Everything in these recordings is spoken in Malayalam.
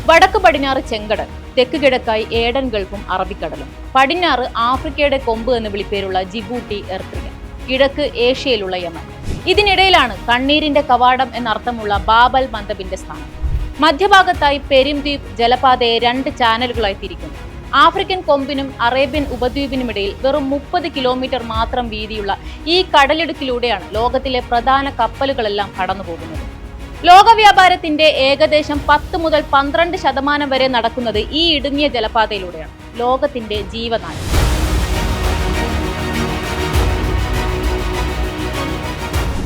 വടക്ക് പടിഞ്ഞാറ് ചെങ്കടൽ, തെക്ക് കിഴക്കായി ഏഡൻ ഗൾഫും അറബിക്കടലും, പടിഞ്ഞാറ് ആഫ്രിക്കയുടെ കൊമ്പ് എന്ന് വിളിപ്പേരുള്ള ജിബൂട്ടി, എർത്രിയ, കിഴക്ക് ഏഷ്യയിലുള്ള യമൻ. ഇതിനിടയിലാണ് കണ്ണീരിന്റെ കവാടം എന്നർത്ഥമുള്ള ബാബ് അൽ മന്ദബിന്റെ സ്ഥാനം. മധ്യഭാഗത്തായി പെരിം ദ്വീപ് ജലപാതയെ 2 ചാനലുകളായി തിരിക്കുന്നു. ആഫ്രിക്കൻ കൊമ്പിനും അറേബ്യൻ ഉപദ്വീപിനുമിടയിൽ വെറും 30 കിലോമീറ്റർ മാത്രം വീതിയുള്ള ഈ കടലിടുക്കിലൂടെയാണ് ലോകത്തിലെ പ്രധാന കപ്പലുകളെല്ലാം കടന്നുപോകുന്നത്. ലോകവ്യാപാരത്തിന്റെ ഏകദേശം 10 മുതൽ 12% വരെ നടക്കുന്നത് ഈ ഇടുങ്ങിയ ജലപാതയിലൂടെയാണ്. ലോകത്തിന്റെ ജീവനാഡി.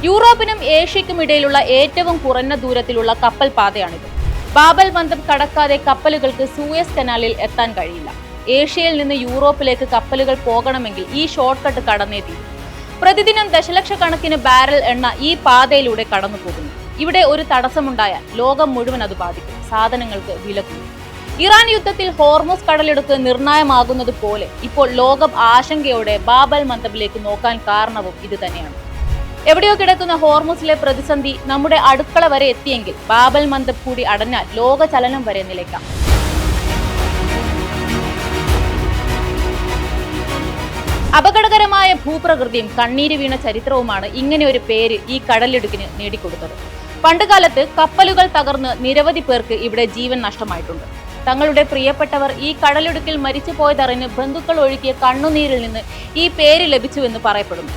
യൂറോപ്പിനും ഏഷ്യയ്ക്കും ഇടയിലുള്ള ഏറ്റവും കുറഞ്ഞ ദൂരത്തിലുള്ള കപ്പൽ പാതയാണിത്. ബാബ് അൽ മന്ദബ് കടക്കാതെ കപ്പലുകൾക്ക് സൂയസ് കനാലിൽ എത്താൻ കഴിയില്ല. ഏഷ്യയിൽ നിന്ന് യൂറോപ്പിലേക്ക് കപ്പലുകൾ പോകണമെങ്കിൽ ഈ ഷോർട്ട് കട്ട് കടന്നേ തീരും. പ്രതിദിനം ദശലക്ഷക്കണക്കിന് ബാരൽ എണ്ണ ഈ പാതയിലൂടെ കടന്നു പോകുന്നു. ഇവിടെ ഒരു തടസ്സമുണ്ടായാൽ ലോകം മുഴുവൻ അത് ബാധിക്കും. സാധനങ്ങൾക്ക് വില കൂടും. ഇറാൻ യുദ്ധത്തിൽ ഹോർമുസ് കടലിടുക്ക് നിർണായകമാകുന്നത് പോലെ ഇപ്പോൾ ലോകം ആശങ്കയോടെ ബാബ് അൽ മന്ദബിലേക്ക് നോക്കാൻ കാരണവും ഇത് തന്നെയാണ്. എവിടെയോ കിടക്കുന്ന ഹോർമുസിലെ പ്രതിസന്ധി നമ്മുടെ അടുക്കള വരെ എത്തിയെങ്കിൽ ബാബ് അൽ മന്ദബ് കൂടി അടഞ്ഞാൽ ലോക ചലനം വരെ നിലയ്ക്കാം. അപകടകരമായ ഭൂപ്രകൃതിയും കണ്ണീര് വീണ ചരിത്രവുമാണ് ഇങ്ങനെ ഒരു പേര് ഈ കടലിടുക്കിന് നേടിക്കൊടുത്തത്. പണ്ടുകാലത്ത് കപ്പലുകൾ തകർന്ന് നിരവധി പേർക്ക് ഇവിടെ ജീവൻ നഷ്ടമായിട്ടുണ്ട്. തങ്ങളുടെ പ്രിയപ്പെട്ടവർ ഈ കടലിടുക്കിൽ മരിച്ചു പോയതറിഞ്ഞ് ബന്ധുക്കൾ ഒഴുക്കിയ കണ്ണുനീരിൽ നിന്ന് ഈ പേര് ലഭിച്ചുവെന്ന് പറയപ്പെടുന്നു.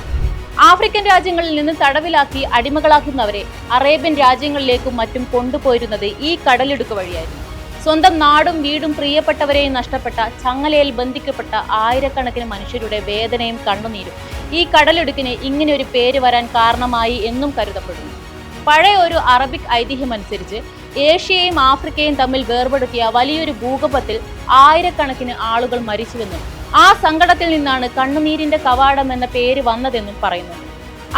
ആഫ്രിക്കൻ രാജ്യങ്ങളിൽ നിന്ന് തടവിലാക്കി അടിമകളാക്കുന്നവരെ അറേബ്യൻ രാജ്യങ്ങളിലേക്കും മറ്റും കൊണ്ടുപോയിരുന്നത് ഈ കടലിടുക്ക് വഴിയായിരുന്നു. സ്വന്തം നാടും വീടും പ്രിയപ്പെട്ടവരെയും നഷ്ടപ്പെട്ട, ചങ്ങലയിൽ ബന്ധിക്കപ്പെട്ട ആയിരക്കണക്കിന് മനുഷ്യരുടെ വേദനയും കണ്ണുനീരും ഈ കടലിടുക്കിന് ഇങ്ങനെ ഒരു പേര് വരാൻ കാരണമായി എന്നും കരുതപ്പെടുന്നു. പഴയ ഒരു അറബിക് ഐതിഹ്യമനുസരിച്ച് ഏഷ്യയും ആഫ്രിക്കയും തമ്മിൽ വേർപെടുത്തിയ വലിയൊരു ഭൂകമ്പത്തിൽ ആയിരക്കണക്കിന് ആളുകൾ മരിച്ചുവെന്നും ആ സങ്കടത്തിൽ നിന്നാണ് കണ്ണുനീരിന്റെ കവാടം എന്ന പേര് വന്നതെന്നും പറയുന്നുണ്ട്.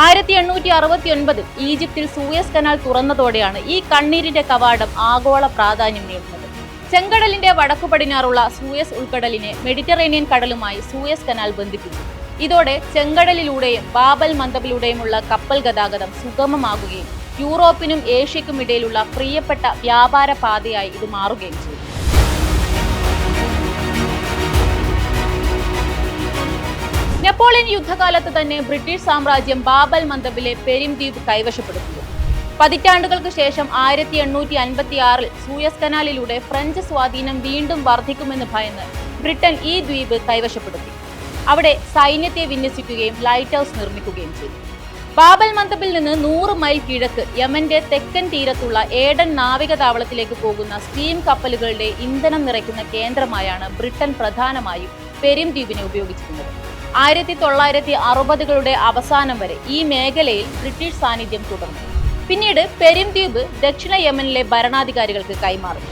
1869 ഈജിപ്തിൽ സൂയസ് കനാൽ തുറന്നതോടെയാണ് ഈ കണ്ണീരിന്റെ കവാടം ആഗോള പ്രാധാന്യം നേടുന്നത്. ചെങ്കടലിന്റെ വടക്കു പടിഞ്ഞാറുള്ള സൂയസ് ഉൾക്കടലിനെ മെഡിറ്ററേനിയൻ കടലുമായി സൂയസ് കനാൽ ബന്ധിപ്പിച്ചു. ഇതോടെ ചെങ്കടലിലൂടെയും ബാബ് അൽ മന്ദബിലൂടെയുമുള്ള കപ്പൽ ഗതാഗതം സുഗമമാകുകയും യൂറോപ്പിനും ഏഷ്യയ്ക്കും ഇടയിലുള്ള പ്രിയപ്പെട്ട വ്യാപാര പാതയായി ഇത് മാറുകയും ചെയ്തു. നെപ്പോളിയൻ യുദ്ധകാലത്ത് തന്നെ ബ്രിട്ടീഷ് സാമ്രാജ്യം ബാബ് അൽ മന്ദബിലെ പെരിം ദ്വീപ് കൈവശപ്പെടുത്തുന്നു. പതിറ്റാണ്ടുകൾക്ക് ശേഷം 1856 സൂയസ് കനാലിലൂടെ ഫ്രഞ്ച് സ്വാധീനം വീണ്ടും വർദ്ധിക്കുമെന്ന് ഭയന്ന് ബ്രിട്ടൻ ഈ ദ്വീപ് കൈവശപ്പെടുത്തി. അവിടെ സൈന്യത്തെ വിന്യസിക്കുകയും ലൈറ്റ് ഹൗസ് നിർമ്മിക്കുകയും ചെയ്തു. ബാബ് അൽ മന്ദബിൽ നിന്ന് 100 മൈൽ കിഴക്ക് യമന്റെ തെക്കൻ തീരത്തുള്ള ഏഡൻ നാവിക താവളത്തിലേക്ക് പോകുന്ന സ്റ്റീം കപ്പലുകളുടെ ഇന്ധനം നിറയ്ക്കുന്ന കേന്ദ്രമായാണ് ബ്രിട്ടൻ പ്രധാനമായും പെരിം ദ്വീപിനെ ഉപയോഗിച്ചിരുന്നത്. 1960കളുടെ അവസാനം വരെ ഈ മേഖലയിൽ ബ്രിട്ടീഷ് സാന്നിധ്യം തുടർന്നു. പിന്നീട് പെരിം ദ്വീപ് ദക്ഷിണ യമനിലെ ഭരണാധികാരികൾക്ക് കൈമാറി.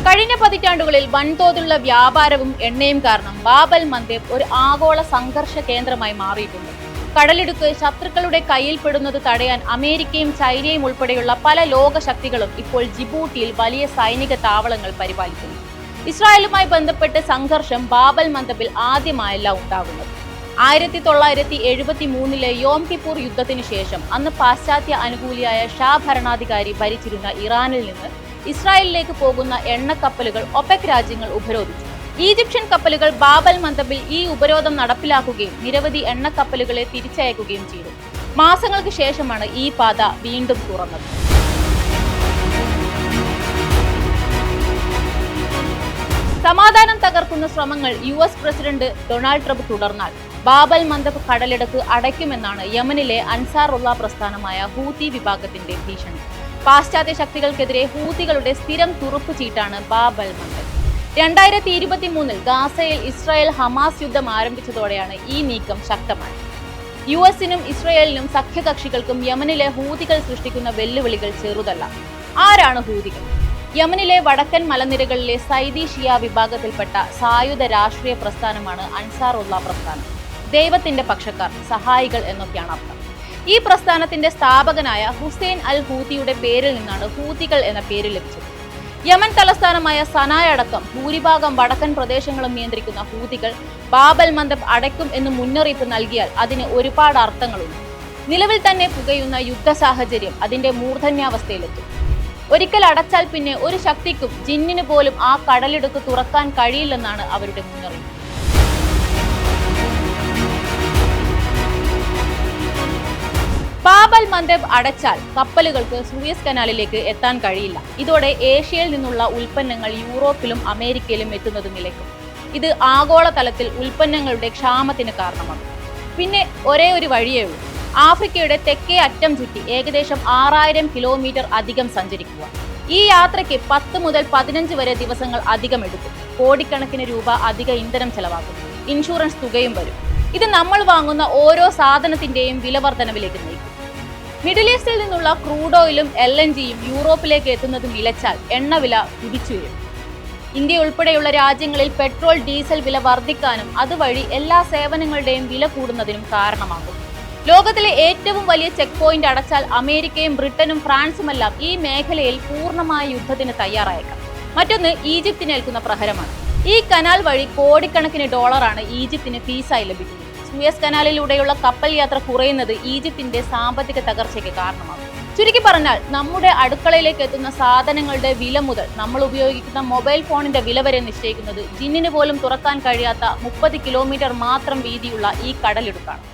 കഴിഞ്ഞ പതിറ്റാണ്ടുകളിൽ വൻതോതിലുള്ള വ്യാപാരവും എണ്ണയും കാരണം ബാബ് അൽ മന്ദബ് ഒരു ആഗോള സംഘർഷ കേന്ദ്രമായി മാറിയിട്ടുണ്ട്. കടലിടുക്ക് ശത്രുക്കളുടെ കയ്യിൽപ്പെടുന്നത് തടയാൻ അമേരിക്കയും ചൈനയും ഉൾപ്പെടെയുള്ള പല ലോക ശക്തികളും ഇപ്പോൾ ജിബൂട്ടിയിൽ വലിയ സൈനിക താവളങ്ങൾ പരിപാലിക്കുന്നു. ഇസ്രായേലുമായി ബന്ധപ്പെട്ട് സംഘർഷം ബാബ് അൽ മന്ദബിൽ ആദ്യമായല്ല ഉണ്ടാകുന്നത്. 1973 യോം കിപ്പൂർ യുദ്ധത്തിന് ശേഷം അന്ന് പാശ്ചാത്യ അനുകൂലിയായ ഷാ ഭരണാധികാരി ഭരിച്ചിരുന്ന ഇറാനിൽ നിന്ന് ഇസ്രായേലിലേക്ക് പോകുന്ന എണ്ണക്കപ്പലുകൾ ഒപെക് രാജ്യങ്ങൾ ഉപരോധിച്ചു. ഈജിപ്ഷ്യൻ കപ്പലുകൾ ബാബ് അൽ മന്ദബിൽ ഈ ഉപരോധം നടപ്പിലാക്കുകയും നിരവധി എണ്ണക്കപ്പലുകളെ തിരിച്ചയക്കുകയും ചെയ്തു. മാസങ്ങൾക്ക് ശേഷമാണ് ഈ പാത വീണ്ടും തുറന്നത്. സമാധാനം തകർക്കുന്ന ശ്രമങ്ങൾ US പ്രസിഡന്റ് ഡൊണാൾഡ് ട്രംപ് തുടർന്നാൽ ബാബ് അൽ മന്ദബ് കടലിടുക്ക് അടയ്ക്കുമെന്നാണ് യമനിലെ അൻസാറുള്ള പ്രസ്ഥാനമായ ഹൂതി വിഭാഗത്തിന്റെ ഭീഷണി. പാശ്ചാത്യ ശക്തികൾക്കെതിരെ ഹൂതികളുടെ സ്ഥിരം തുറുപ്പ് ചീട്ടാണ് ബാബ് അൽ മന്ദബ്. 2023 ഗാസയിൽ ഇസ്രായേൽ ഹമാസ് യുദ്ധം ആരംഭിച്ചതോടെയാണ് ഈ നീക്കം ശക്തമായത്. USനും ഇസ്രായേലിനും സഖ്യകക്ഷികൾക്കും യമനിലെ ഹൂതികൾ സൃഷ്ടിക്കുന്ന വെല്ലുവിളികൾ ചെറുതല്ല. ആരാണ് ഹൂതികൾ? യമനിലെ വടക്കൻ മലനിരകളിലെ സൈദി ഷിയ വിഭാഗത്തിൽപ്പെട്ട സായുധ രാഷ്ട്രീയ പ്രസ്ഥാനമാണ് അൻസാറുള്ള പ്രസ്ഥാനം. ദൈവത്തിന്റെ പക്ഷക്കാർ, സഹായികൾ എന്നൊക്കെയാണ് അർത്ഥം. ഈ പ്രസ്ഥാനത്തിന്റെ സ്ഥാപകനായ ഹുസൈൻ അൽ ഹൂതിയുടെ പേരിൽ നിന്നാണ് ഹൂതികൾ എന്ന പേര് ലഭിച്ചത്. യമൻ തലസ്ഥാനമായ സനായ് അടക്കം ഭൂരിഭാഗം വടക്കൻ പ്രദേശങ്ങളും നിയന്ത്രിക്കുന്ന ഹൂതികൾ ബാബ് അൽ മന്ദബ് അടയ്ക്കും എന്ന് മുന്നറിയിപ്പ് നൽകിയാൽ അതിന് ഒരുപാട് അർത്ഥങ്ങളുണ്ട്. നിലവിൽ തന്നെ പുകയുന്ന യുദ്ധ സാഹചര്യം അതിന്റെ മൂർധന്യാവസ്ഥയിലെത്തും. ഒരിക്കൽ അടച്ചാൽ പിന്നെ ഒരു ശക്തിക്കും ജിന്നിന് പോലും ആ കടലിടുക്ക് തുറക്കാൻ കഴിയില്ലെന്നാണ് അവരുടെ മുന്നറിയിപ്പ്. ബാബ് അൽ മന്ദബ് അടച്ചാൽ കപ്പലുകൾക്ക് സൂയസ് കനാലിലേക്ക് എത്താൻ കഴിയില്ല. ഇതോടെ ഏഷ്യയിൽ നിന്നുള്ള ഉൽപ്പന്നങ്ങൾ യൂറോപ്പിലും അമേരിക്കയിലും എത്തുന്നത് നിലയ്ക്കും. ഇത് ആഗോളതലത്തിൽ ഉൽപ്പന്നങ്ങളുടെ ക്ഷാമത്തിന് കാരണമാകും. പിന്നെ ഒരേ ഒരു വഴിയേ ഉള്ളൂ, ആഫ്രിക്കയുടെ തെക്കേ അറ്റം ചുറ്റി ഏകദേശം 6000 കിലോമീറ്റർ അധികം സഞ്ചരിക്കുക. ഈ യാത്രയ്ക്ക് 10 മുതൽ 15 വരെ ദിവസങ്ങൾ അധികം എടുക്കും. കോടിക്കണക്കിന് രൂപ അധിക ഇന്ധനം ചെലവാക്കും. ഇൻഷുറൻസ് തുകയും വരും. ഇത് നമ്മൾ വാങ്ങുന്ന ഓരോ സാധനത്തിന്റെയും വില വർധനവിലേക്ക് നയിക്കും. മിഡിൽ ഈസ്റ്റിൽ നിന്നുള്ള ക്രൂഡ് ഓയിലും LNGയും യൂറോപ്പിലേക്ക് എത്തുന്നത് നിലച്ചാൽ എണ്ണവില കുതിച്ചു വരും. ഇന്ത്യ ഉൾപ്പെടെയുള്ള രാജ്യങ്ങളിൽ പെട്രോൾ, ഡീസൽ വില വർദ്ധിക്കാനും അതുവഴി എല്ലാ സേവനങ്ങളുടെയും വില കൂടുന്നതിനും കാരണമാകും. ലോകത്തിലെ ഏറ്റവും വലിയ ചെക്ക് പോയിന്റ് അടച്ചാൽ അമേരിക്കയും ബ്രിട്ടനും ഫ്രാൻസുമെല്ലാം ഈ മേഖലയിൽ പൂർണ്ണമായ യുദ്ധത്തിന് തയ്യാറായേക്കാം. മറ്റൊന്ന് ഈജിപ്തിനേൽക്കുന്ന പ്രഹരമാണ്. ഈ കനാൽ വഴി കോടിക്കണക്കിന് ഡോളറാണ് ഈജിപ്തിന് ഫീസായി ലഭിക്കുന്നത്. സൂയസ് കനാലിലൂടെയുള്ള കപ്പൽ യാത്ര കുറയുന്നത് ഈജിപ്തിന്റെ സാമ്പത്തിക തകർച്ചയ്ക്ക് കാരണമാകും. ചുരുക്കി പറഞ്ഞാൽ നമ്മുടെ അടുക്കളയിലേക്ക് എത്തുന്ന സാധനങ്ങളുടെ വില മുതൽ നമ്മൾ ഉപയോഗിക്കുന്ന മൊബൈൽ ഫോണിന്റെ വില വരെ നിശ്ചയിക്കുന്നത് ജിന്നിന് പോലും തുറക്കാൻ കഴിയാത്ത 30 കിലോമീറ്റർ മാത്രം വീതിയുള്ള ഈ കടലിടുക്കാണ്.